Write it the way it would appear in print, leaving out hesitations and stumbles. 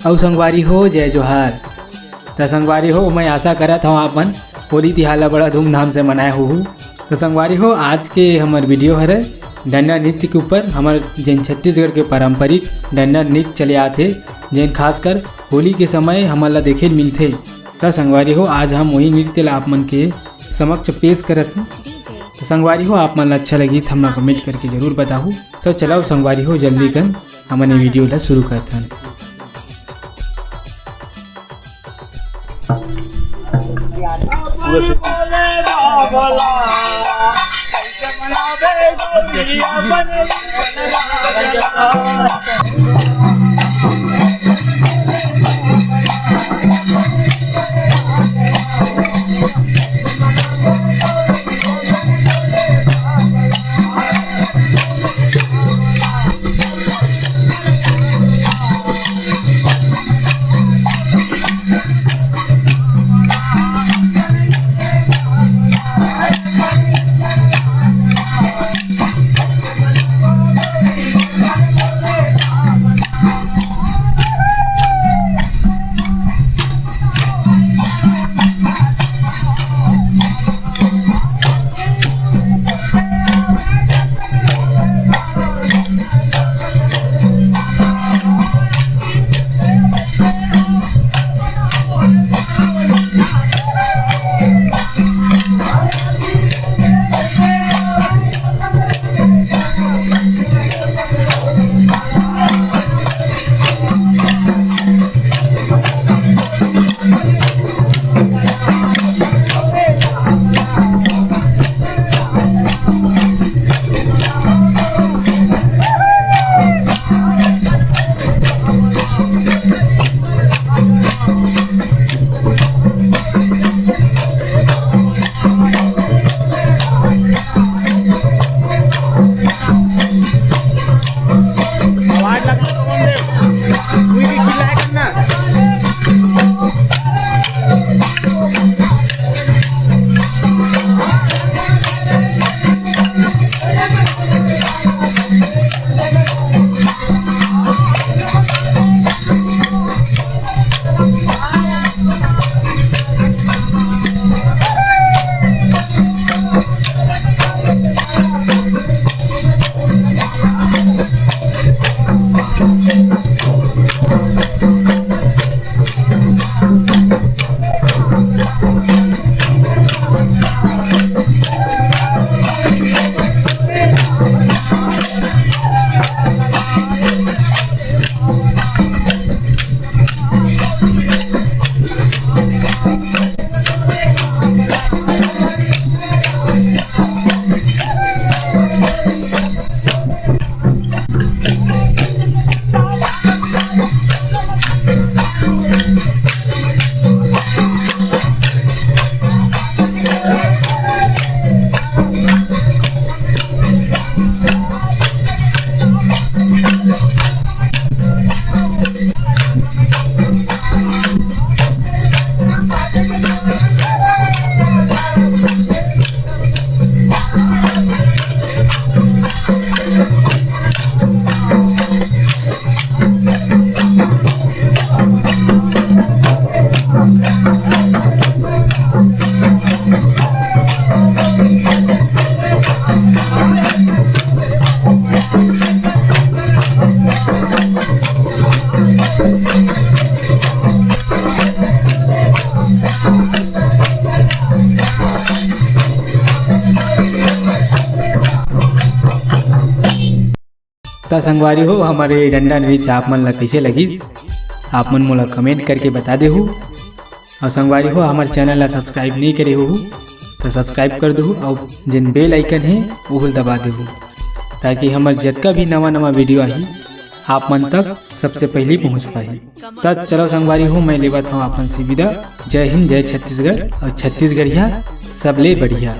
और संगवारी हो जय जोहार। तो संगवारी हो मैं आशा करत हूँ अपन होली तिहार ला बड़ा धूमधाम से मनाए हो। तो संगवारी हो आज के हमार वीडियो हरे डंडा नृत्य के ऊपर। हमार जिन छत्तीसगढ़ के पारंपरिक डंडा नृत्य चले आते जिन खासकर होली के समय हमारा देखे मिलते। तो संगवारी हो आज हम वही नृत्य ला आप मन के समक्ष पेश करत हैं। तो संगवारी हो आप मन ला अच्छा लगी तो हमें कमेंट करके जरूर बताओ। तो चलाओ संगवारी हो जल्दी कर हमने वीडियो ला शुरू करते हैं। तो संगवारी हो हमारे डंडा नृत्य आप मन ला कैसे लगी आप मन मोला कमेंट करके बता दे हो। और संगवारी हो हमारे चैनल ला सब्सक्राइब नहीं करे हो तो सब्सक्राइब कर दो और जिन बेल आइकन है वो दबा दे हो ताकि हमारे जितना भी नवा नवा वीडियो आई आप मन तक सबसे पहले पहुंच पाए। तब चलो संगवारी हो मैं लेवत हूँ अपन से विदा। जय हिंद जय छत्तीसगढ़ और छत्तीसगढ़िया सबले बढ़िया।